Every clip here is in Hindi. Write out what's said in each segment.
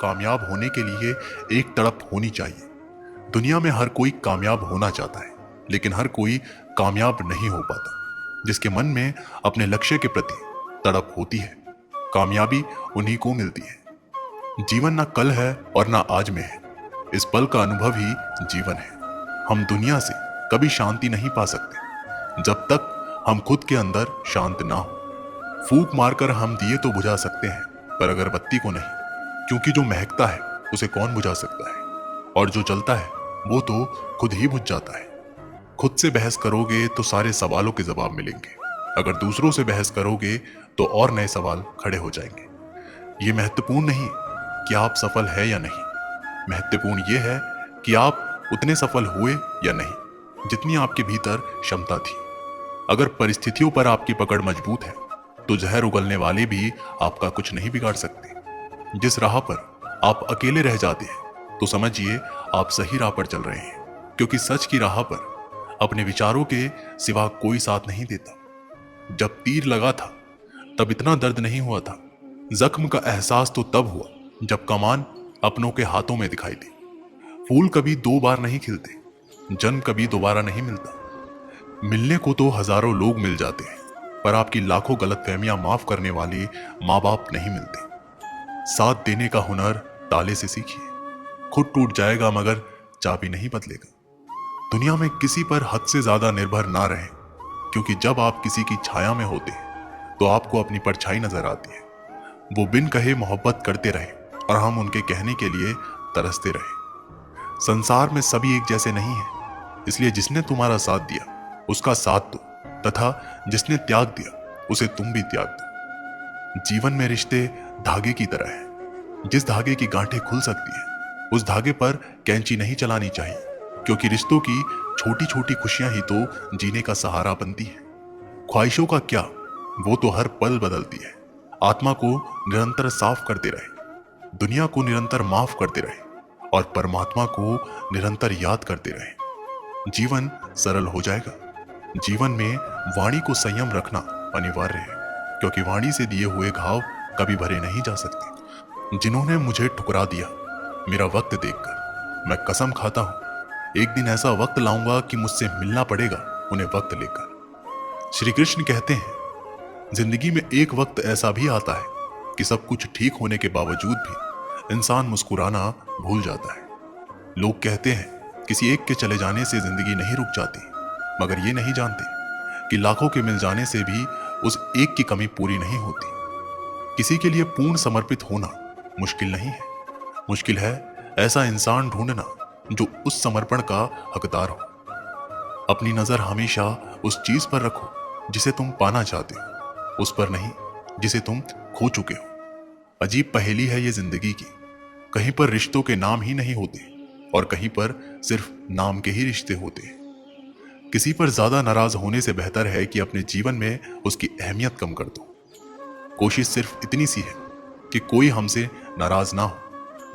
कामयाब होने के लिए एक तड़प होनी चाहिए। दुनिया में हर कोई कामयाब होना चाहता है, लेकिन हर कोई कामयाब नहीं हो पाता। जिसके मन में अपने लक्ष्य के प्रति तड़प होती है, कामयाबी उन्हीं को मिलती है। जीवन ना कल है और ना आज में है, इस पल का अनुभव ही जीवन है। हम दुनिया से कभी शांति नहीं पा सकते जब तक हम खुद के अंदर शांत ना हो। फूंक मारकर हम दिए तो बुझा सकते हैं, पर अगरबत्ती को नहीं, क्योंकि जो महकता है उसे कौन बुझा सकता है, और जो जलता है वो तो खुद ही बुझ जाता है। खुद से बहस करोगे तो सारे सवालों के जवाब मिलेंगे, अगर दूसरों से बहस करोगे तो और नए सवाल खड़े हो जाएंगे। ये महत्वपूर्ण नहीं कि आप सफल है या नहीं, महत्वपूर्ण ये है कि आप उतने सफल हुए या नहीं जितनी आपके भीतर क्षमता थी। अगर परिस्थितियों पर आपकी पकड़ मजबूत है तो जहर उगलने वाले भी आपका कुछ नहीं बिगाड़ सकते। जिस राह पर आप अकेले रह जाते हैं तो समझिए आप सही राह पर चल रहे हैं, क्योंकि सच की राह पर अपने विचारों के सिवा कोई साथ नहीं देता। जब तीर लगा था तब इतना दर्द नहीं हुआ था, जख्म का एहसास तो तब हुआ जब कमान अपनों के हाथों में दिखाई दी। फूल कभी दो बार नहीं खिलते, जन्म कभी दोबारा नहीं मिलता। मिलने को तो हजारों लोग मिल जाते हैं, पर आपकी लाखों गलतफहमियां माफ करने वाले माँ बाप नहीं मिलते। साथ देने का हुनर ताले से सीखिए, खुद टूट जाएगा मगर चाबी नहीं बदलेगा। दुनिया में किसी पर हद से ज्यादा निर्भर ना रहें, क्योंकि जब आप किसी की छाया में होते हैं तो आपको अपनी परछाई नजर आती है। वो बिन कहे मोहब्बत करते रहे और हम उनके कहने के लिए तरसते रहे। संसार में सभी एक जैसे नहीं है, इसलिए जिसने तुम्हारा साथ दिया उसका साथ दो, तथा जिसने त्याग दिया उसे तुम भी त्याग दो। जीवन में रिश्ते धागे की तरह है, जिस धागे की गांठें खुल सकती है उस धागे पर कैंची नहीं चलानी चाहिए, क्योंकि रिश्तों की छोटी छोटी खुशियां ही तो जीने का सहारा बनती है। ख्वाहिशों का क्या, वो तो हर पल बदलती है। आत्मा को निरंतर साफ करते रहे, दुनिया को निरंतर माफ करते रहे और परमात्मा को निरंतर याद करते रहे। जीवन सरल हो जाएगा। जीवन में वाणी को संयम रखना अनिवार्य है, क्योंकि वाणी से दिए हुए घाव कभी भरे नहीं जा सकते। जिन्होंने मुझे ठुकरा दिया मेरा वक्त देखकर, मैं कसम खाता हूं एक दिन ऐसा वक्त लाऊंगा कि मुझसे मिलना पड़ेगा उन्हें वक्त लेकर। श्री कृष्ण कहते हैं जिंदगी में एक वक्त ऐसा भी आता है कि सब कुछ ठीक होने के बावजूद भी इंसान मुस्कुराना भूल जाता है। लोग कहते हैं किसी एक के चले जाने से जिंदगी नहीं रुक जाती, मगर ये नहीं जानते कि लाखों के मिल जाने से भी उस एक की कमी पूरी नहीं होती। किसी के लिए पूर्ण समर्पित होना मुश्किल नहीं है, मुश्किल है ऐसा इंसान ढूंढना जो उस समर्पण का हकदार हो। अपनी नजर हमेशा उस चीज पर रखो जिसे तुम पाना चाहते हो, उस पर नहीं जिसे तुम खो चुके हो। अजीब पहेली है ये जिंदगी की, कहीं पर रिश्तों के नाम ही नहीं होते और कहीं पर सिर्फ नाम के ही रिश्ते होते हैं। किसी पर ज्यादा नाराज होने से बेहतर है कि अपने जीवन में उसकी अहमियत कम कर दो। कोशिश सिर्फ इतनी सी है कि कोई हमसे नाराज ना हो,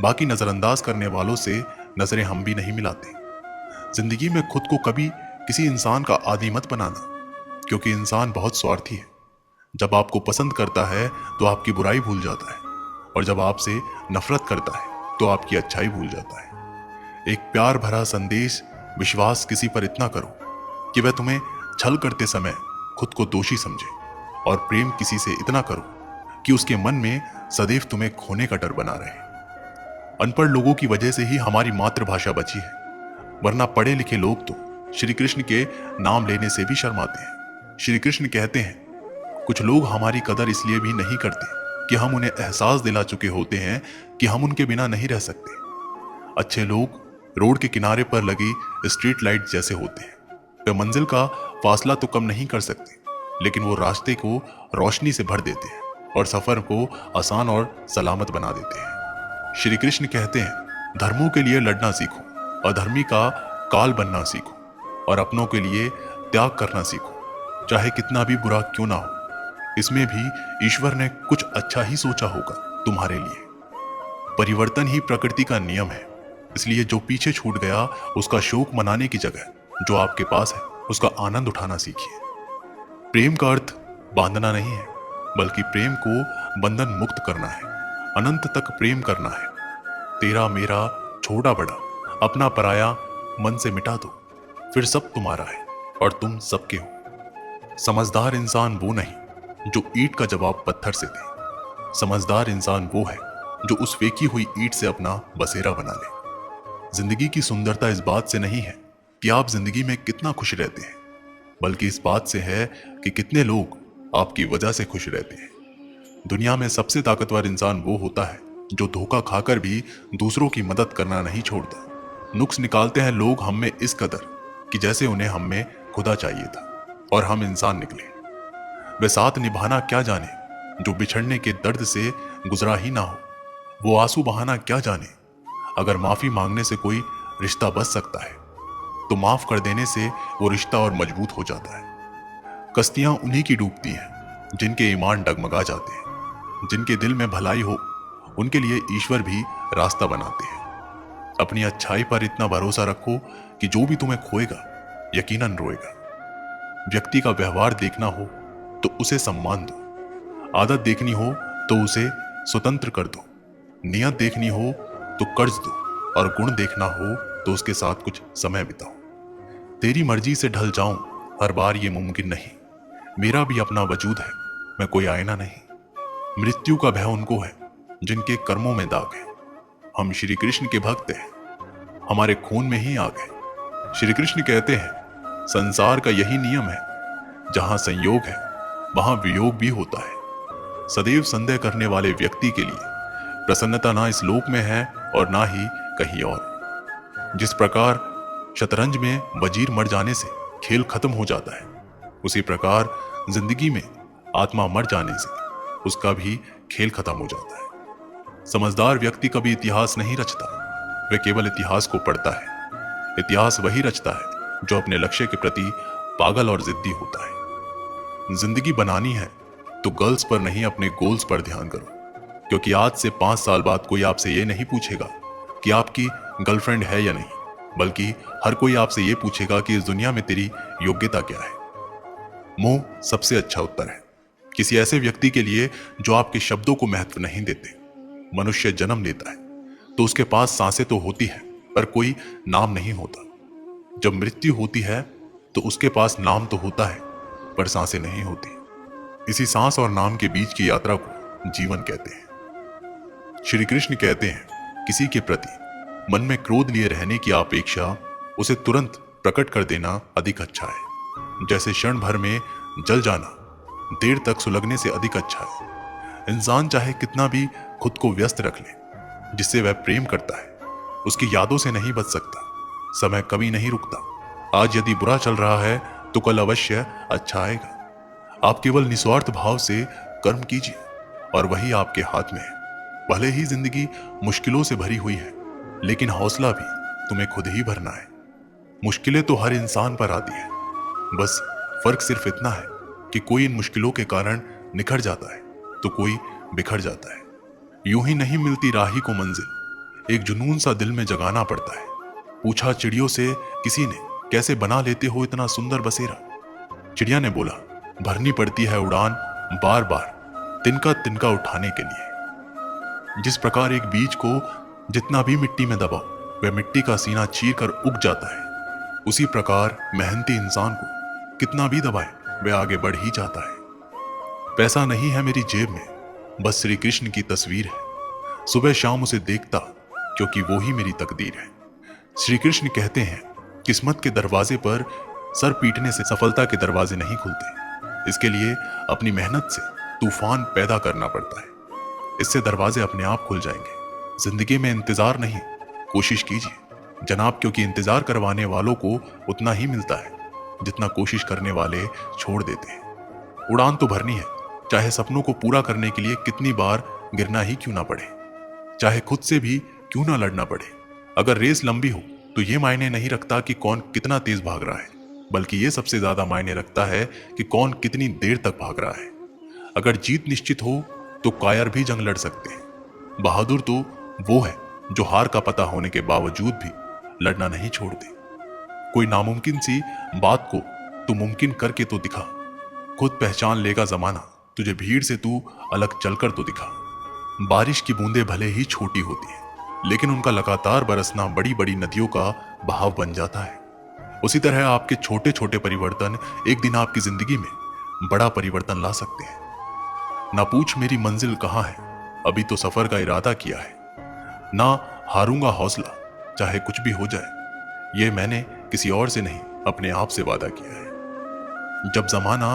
बाकी नजरअंदाज करने वालों से नजरें हम भी नहीं मिलाते। जिंदगी में खुद को कभी किसी इंसान का आदी मत बनाना, क्योंकि इंसान बहुत स्वार्थी है। जब आपको पसंद करता है तो आपकी बुराई भूल जाता है, और जब आपसे नफरत करता है तो आपकी अच्छाई भूल जाता है। एक प्यार भरा संदेश, विश्वास किसी पर इतना करो कि वह तुम्हें छल करते समय खुद को दोषी समझे, और प्रेम किसी से इतना करो कि उसके मन में सदैव तुम्हें खोने का डर बना रहे। अनपढ़ लोगों की वजह से ही हमारी मातृभाषा बची है, वरना पढ़े लिखे लोग तो श्री कृष्ण के नाम लेने से भी शर्माते हैं। श्री कृष्ण कहते हैं कुछ लोग हमारी कदर इसलिए भी नहीं करते कि हम उन्हें एहसास दिला चुके होते हैं कि हम उनके बिना नहीं रह सकते। अच्छे लोग रोड के किनारे पर लगी स्ट्रीट लाइट जैसे होते हैं। वे मंजिल का फासला तो कम नहीं कर सकते, लेकिन वो रास्ते को रोशनी से भर देते हैं और सफर को आसान और सलामत बना देते हैं। श्री कृष्ण कहते हैं धर्मों के लिए लड़ना सीखो, अधर्मी का काल बनना सीखो, और अपनों के लिए त्याग करना सीखो, चाहे कितना भी बुरा क्यों ना हो। इसमें भी ईश्वर ने कुछ अच्छा ही सोचा होगा तुम्हारे लिए। परिवर्तन ही प्रकृति का नियम है, इसलिए जो पीछे छूट गया उसका शोक मनाने की जगह जो आपके पास है उसका आनंद उठाना सीखिए। प्रेम का अर्थ बांधना नहीं है, बल्कि प्रेम को बंधन मुक्त करना है। अनंत तक प्रेम करना है, तेरा मेरा छोटा बड़ा अपना पराया मन से मिटा दो, फिर सब तुम्हारा है और तुम सबके हो। समझदार इंसान वो नहीं जो ईंट का जवाब पत्थर से दे, समझदार इंसान वो है जो उस फेंकी हुई ईंट से अपना बसेरा बना ले। जिंदगी की सुंदरता इस बात से नहीं है कि आप जिंदगी में कितना खुश रहते हैं, बल्कि इस बात से है कि कितने लोग आपकी वजह से खुश रहते हैं। दुनिया में सबसे ताकतवर इंसान वो होता है जो धोखा खाकर भी दूसरों की मदद करना नहीं छोड़ता। नुक्स निकालते हैं लोग हम में इस कदर कि जैसे उन्हें हम में खुदा चाहिए था और हम इंसान निकले। वे साथ निभाना क्या जाने जो बिछड़ने के दर्द से गुजरा ही ना हो, वो आंसू बहाना क्या जाने अगर माफी मांगने से कोई रिश्ता बच सकता है तो माफ कर देने से वो रिश्ता और मजबूत हो जाता है। कश्तियां उन्हीं की डूबती हैं जिनके ईमान डगमगा जाते हैं, जिनके दिल में भलाई हो उनके लिए ईश्वर भी रास्ता बनाते हैं। अपनी अच्छाई पर इतना भरोसा रखो कि जो भी तुम्हें खोएगा यकीनन रोएगा। व्यक्ति का व्यवहार देखना हो तो उसे सम्मान दो, आदत देखनी हो तो उसे स्वतंत्र कर दो, नियत देखनी हो तो कर्ज दो और गुण देखना हो तो उसके साथ कुछ समय बिताओ। तेरी मर्जी से ढल जाऊं हर बार ये मुमकिन नहीं, मेरा भी अपना वजूद है, मैं कोई आईना नहीं। मृत्यु का भय उनको है जिनके कर्मों में दाग है। हम श्री कृष्ण के भक्त हैं, हमारे खून में ही आग है। श्री कृष्ण कहते हैं संसार का यही नियम है, जहां संयोग है वहां वियोग भी होता है। सदैव संदेह करने वाले व्यक्ति के लिए प्रसन्नता ना इस लोक में है और ना ही कहीं और। जिस प्रकार शतरंज में वजीर मर जाने से खेल खत्म हो जाता है, उसी प्रकार जिंदगी में आत्मा मर जाने से उसका भी खेल खत्म हो जाता है। समझदार व्यक्ति कभी इतिहास नहीं रचता, वह केवल इतिहास को पढ़ता है। इतिहास वही रचता है जो अपने लक्ष्य के प्रति पागल और जिद्दी होता है। जिंदगी बनानी है तो गर्ल्स पर नहीं अपने गोल्स पर ध्यान करो, क्योंकि आज से 5 साल बाद कोई आपसे ये नहीं पूछेगा कि आपकी गर्लफ्रेंड है या नहीं, बल्कि हर कोई आपसे ये पूछेगा कि इस दुनिया में तेरी योग्यता क्या है। मोह सबसे अच्छा उत्तर है किसी ऐसे व्यक्ति के लिए जो आपके शब्दों को महत्व नहीं देते। मनुष्य जन्म लेता है तो उसके पास सांसें तो होती है पर कोई नाम नहीं होता। जब मृत्यु होती है तो उसके पास नाम तो होता है पर सांसें नहीं होती। इसी सांस और नाम के बीच की यात्रा को जीवन कहते हैं। श्री कृष्ण कहते हैं किसी के प्रति मन में क्रोध लिए रहने की अपेक्षा उसे तुरंत प्रकट कर देना अधिक अच्छा है। जैसे क्षण भर में जल जाना देर तक सुलगने से अधिक अच्छा है। इंसान चाहे कितना भी खुद को व्यस्त रख ले, जिससे वह प्रेम करता है उसकी यादों से नहीं बच सकता। समय कभी नहीं रुकता। आज यदि बुरा चल रहा है तो कल अवश्य अच्छा आएगा। आप केवल निस्वार्थ भाव से कर्म कीजिए और वही आपके हाथ में है। भले ही जिंदगी मुश्किलों से भरी हुई है, लेकिन हौसला भी तुम्हें खुद ही भरना है। मुश्किलें तो हर इंसान पर आती है, बस फर्क सिर्फ इतना है कि कोई इन मुश्किलों के कारण निखर जाता है तो कोई बिखर जाता है। यूं ही नहीं मिलती राही को मंजिल, एक जुनून सा दिल में जगाना पड़ता है। पूछा चिड़ियों से किसी ने, कैसे बना लेते हो इतना सुंदर बसेरा? चिड़िया ने बोला, भरनी पड़ती है उड़ान बार बार तिनका तिनका उठाने के लिए। जिस प्रकार एक बीज को जितना भी मिट्टी में दबाओ वह मिट्टी का सीना चीर कर उग जाता है, उसी प्रकार मेहनती इंसान को कितना भी दबाए वह आगे बढ़ ही जाता है। पैसा नहीं है मेरी जेब में, बस श्री कृष्ण की तस्वीर है। सुबह शाम उसे देखता क्योंकि वो ही मेरी तकदीर है। श्री कृष्ण कहते हैं किस्मत के दरवाजे पर सर पीटने से सफलता के दरवाजे नहीं खुलते। इसके लिए अपनी मेहनत से तूफान पैदा करना पड़ता है, इससे दरवाजे अपने आप खुल जाएंगे। जिंदगी में इंतजार नहीं, कोशिश कीजिए जनाब, क्योंकि इंतजार करवाने वालों को उतना ही मिलता है जितना कोशिश करने वाले छोड़ देते हैं। उड़ान तो भरनी है, चाहे सपनों को पूरा करने के लिए कितनी बार गिरना ही क्यों ना पड़े, चाहे खुद से भी क्यों ना लड़ना पड़े। अगर रेस लंबी हो तो ये मायने नहीं रखता कि कौन कितना तेज भाग रहा है, बल्कि ये सबसे ज्यादा मायने रखता है कि कौन कितनी देर तक भाग रहा है। अगर जीत निश्चित हो तो कायर भी जंग लड़ सकते हैं। बहादुर तो वो है जो हार का पता होने के बावजूद भी लड़ना नहीं छोड़ते। कोई नामुमकिन सी बात को तू मुमकिन करके तो दिखा, खुद पहचान लेगा जमाना तुझे, भीड़ से तू अलग चलकर तो दिखा। बारिश की बूंदें भले ही छोटी होती हैं, लेकिन उनका लगातार बरसना बड़ी बड़ी नदियों का बहाव बन जाता है। उसी तरह आपके छोटे छोटे परिवर्तन एक दिन आपकी जिंदगी में बड़ा परिवर्तन ला सकते हैं। ना पूछ मेरी मंजिल कहाँ है, अभी तो सफर का इरादा किया है। ना हारूंगा हौसला, चाहे कुछ भी हो जाए, ये मैंने किसी और से नहीं अपने आप से वादा किया है। जब जमाना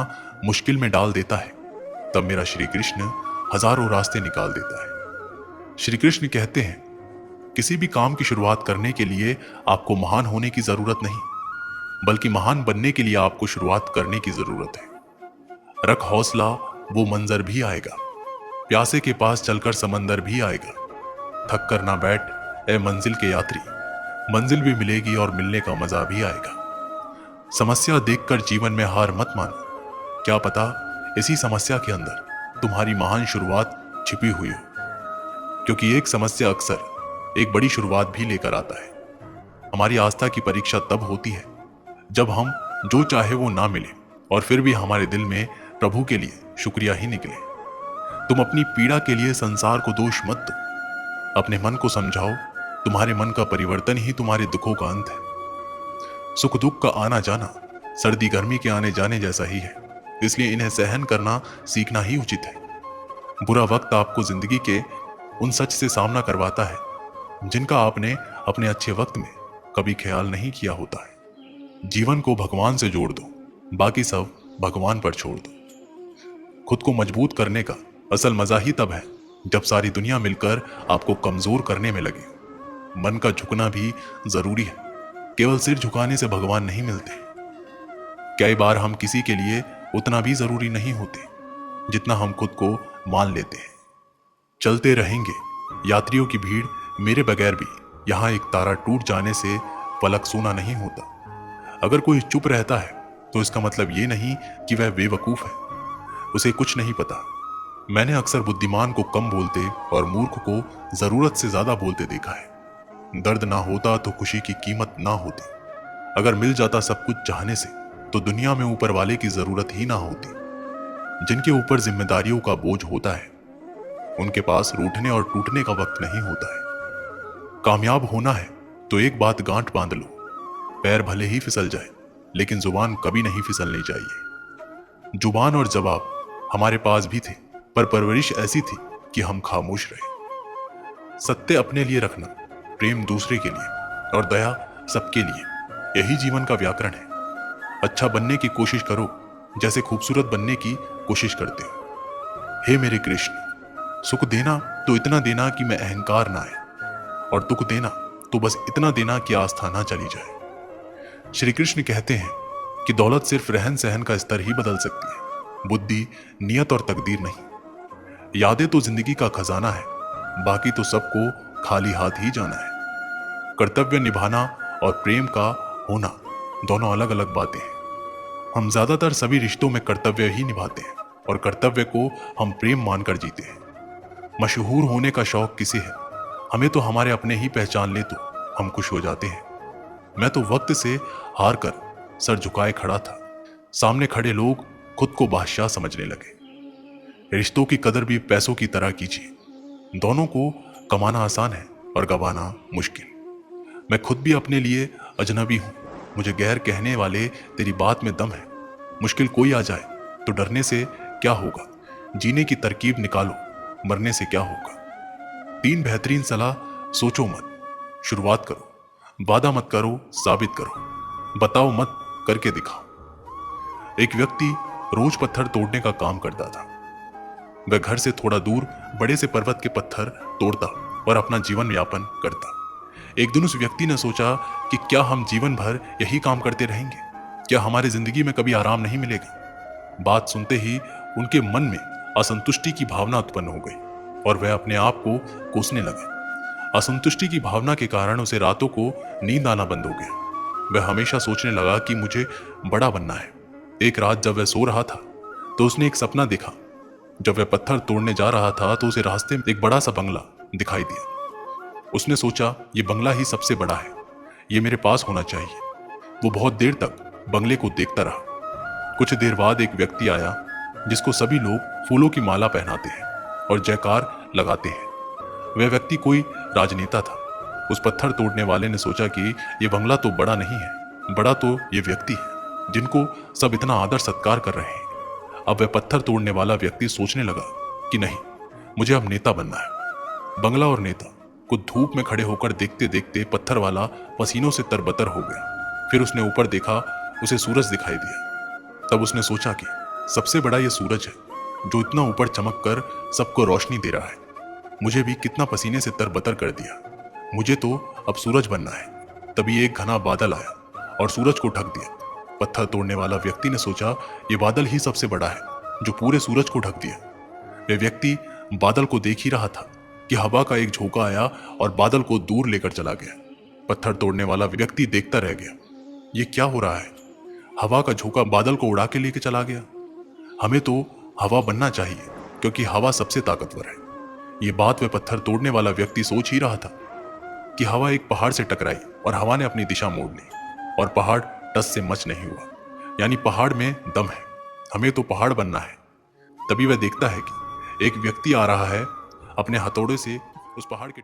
मुश्किल में डाल देता है, तब मेरा श्री कृष्ण हजारों रास्ते निकाल देता है। श्री कृष्ण कहते हैं, किसी भी काम की शुरुआत करने के लिए आपको महान होने की जरूरत नहीं, बल्कि महान बनने के लिए आपको शुरुआत करने की जरूरत है। रख हौसला, वो मंजर भी आएगा, प्यासे के पास चलकर समंदर भी आएगा। थक कर ना बैठ ए मंजिल के यात्री, मंजिल भी मिलेगी और मिलने का मजा भी आएगा। समस्या देखकर जीवन में हार मत मानो, क्या पता इसी समस्या के अंदर तुम्हारी महान शुरुआत छिपी हुई हो, क्योंकि एक समस्या अक्सर एक बड़ी शुरुआत भी लेकर आता है। हमारी आस्था की परीक्षा तब होती है जब हम जो चाहे वो ना मिले और फिर भी हमारे दिल में प्रभु के लिए शुक्रिया ही निकले। तुम अपनी पीड़ा के लिए संसार को दोष मत दो, अपने मन को समझाओ, तुम्हारे मन का परिवर्तन ही तुम्हारे दुखों का अंत है। सुख दुख का आना जाना सर्दी गर्मी के आने जाने जैसा ही है, इसलिए इन्हें सहन करना सीखना ही उचित है। बुरा वक्त आपको जिंदगी के उन सच से सामना करवाता है जिनका आपने अपने अच्छे वक्त में कभी ख्याल नहीं किया होता है। जीवन को भगवान से जोड़ दो, बाकी सब भगवान पर छोड़ दो। खुद को मजबूत करने का असल मजा ही तब है जब सारी दुनिया मिलकर आपको कमजोर करने में लगे। मन का झुकना भी जरूरी है, केवल सिर झुकाने से भगवान नहीं मिलते। कई बार हम किसी के लिए उतना भी जरूरी नहीं होते जितना हम खुद को मान लेते हैं। चलते रहेंगे यात्रियों की भीड़, मेरे बगैर भी यहां एक तारा टूट जाने से फलक सूना नहीं होता। अगर कोई चुप रहता है तो इसका मतलब ये नहीं कि वह बेवकूफ है, उसे कुछ नहीं पता। मैंने अक्सर बुद्धिमान को कम बोलते और मूर्ख को जरूरत से ज्यादा बोलते देखा है। दर्द ना होता तो खुशी की कीमत ना होती। अगर मिल जाता सब कुछ चाहने से तो दुनिया में ऊपर वाले की जरूरत ही ना होती। जिनके ऊपर जिम्मेदारियों का बोझ होता है उनके पास रूठने और टूटने का वक्त नहीं होता है। कामयाब होना है तो एक बात गांठ बांध लो, पैर भले ही फिसल जाए लेकिन जुबान कभी नहीं फिसलनी चाहिए। जुबान और जवाब हमारे पास भी थे, पर परवरिश ऐसी थी कि हम खामोश रहे। सत्य अपने लिए रखना, प्रेम दूसरे के लिए और दया सबके लिए, यही जीवन का व्याकरण है। अच्छा बनने की कोशिश करो जैसे खूबसूरत बनने की कोशिश करते हो। हे मेरे कृष्ण, सुख देना तो इतना देना कि मैं अहंकार ना आए, और दुख देना तो बस इतना देना कि आस्था ना चली जाए। श्री कृष्ण कहते हैं कि दौलत सिर्फ रहन सहन का स्तर ही बदल सकती है, बुद्धि, नियत और तकदीर नहीं। यादें तो जिंदगी का खजाना है, बाकी तो सबको खाली हाथ ही जाना है। कर्तव्य निभाना और प्रेम का होना दोनों अलग अलग बातें हैं। हम ज्यादातर सभी रिश्तों में कर्तव्य ही निभाते हैं और कर्तव्य को हम प्रेम मानकर जीते हैं। मशहूर होने का शौक किसे है? हमें तो हमारे अपने ही पहचान ले तो हम खुश हो जाते हैं। मैं तो वक्त से हार कर सर झुकाए खड़ा था, सामने खड़े लोग खुद को बादशाह समझने लगे। रिश्तों की कदर भी पैसों की तरह कीजिए, दोनों को कमाना आसान है और गंवाना मुश्किल। मैं खुद भी अपने लिए अजनबी हूं, मुझे गैर कहने वाले तेरी बात में दम है। मुश्किल कोई आ जाए तो डरने से क्या होगा, जीने की तरकीब निकालो, मरने से क्या होगा। 3 बेहतरीन सलाह, सोचो मत, शुरुआत करो, वादा मत करो, साबित करो, बताओ मत, करके दिखाओ। एक व्यक्ति रोज पत्थर तोड़ने का काम करता था। वह घर से थोड़ा दूर बड़े से पर्वत के पत्थर तोड़ता और अपना जीवन यापन करता। एक दिन उस व्यक्ति ने सोचा कि क्या हम जीवन भर यही काम करते रहेंगे? क्या हमारी जिंदगी में कभी आराम नहीं मिलेगा? बात सुनते ही उनके मन में असंतुष्टि की भावना उत्पन्न हो गई और वह अपने आप को कोसने लगा। असंतुष्टि की भावना के कारण उसे रातों को नींद आना बंद हो गया। वह हमेशा सोचने लगा कि मुझे बड़ा बनना है। एक रात जब वह सो रहा था तो उसने एक सपना देखा। जब वह पत्थर तोड़ने जा रहा था तो उसे रास्ते में एक बड़ा सा बंगला दिखाई दिया। उसने सोचा, ये बंगला ही सबसे बड़ा है, ये मेरे पास होना चाहिए। वो बहुत देर तक बंगले को देखता रहा। कुछ देर बाद एक व्यक्ति आया जिसको सभी लोग फूलों की माला पहनाते हैं और जयकार लगाते हैं। वह व्यक्ति कोई राजनेता था। उस पत्थर तोड़ने वाले ने सोचा कि ये बंगला तो बड़ा नहीं है, बड़ा तो ये व्यक्ति है जिनको सब इतना आदर सत्कार कर रहे हैं। अब वह पत्थर तोड़ने वाला व्यक्ति सोचने लगा कि नहीं, मुझे अब नेता बनना है। बंगला और नेता को धूप में खड़े होकर देखते देखते पत्थर वाला पसीनों से तरबतर हो गया। फिर उसने ऊपर देखा, उसे सूरज दिखाई दिया। तब उसने सोचा कि सबसे बड़ा ये सूरज है जो इतना ऊपर चमक कर सबको रोशनी दे रहा है। मुझे भी कितना पसीने से तरबतर कर दिया, मुझे तो अब सूरज बनना है। तभी एक घना बादल आया और सूरज को ढक दिया। पत्थर तोड़ने वाला व्यक्ति ने सोचा ये बादल ही सबसे बड़ा है जो पूरे सूरज को ढक दिया। वह व्यक्ति बादल को देख ही रहा था कि हवा का एक झोंका आया और बादल को दूर लेकर चला गया। पत्थर तोड़ने वाला व्यक्ति देखता रह गया, ये क्या हो रहा है? हवा का झोंका बादल को उड़ा के लेके चला गया। हमें तो हवा बनना चाहिए क्योंकि हवा सबसे ताकतवर है। ये बात वह पत्थर तोड़ने वाला व्यक्ति सोच ही रहा था कि हवा एक पहाड़ से टकराई और हवा ने अपनी दिशा मोड़ ली और पहाड़ टस से मच नहीं हुआ। यानी पहाड़ में दम है, हमें तो पहाड़ बनना है। तभी वह देखता है कि एक व्यक्ति आ रहा है, अपने हथौड़े से उस पहाड़ के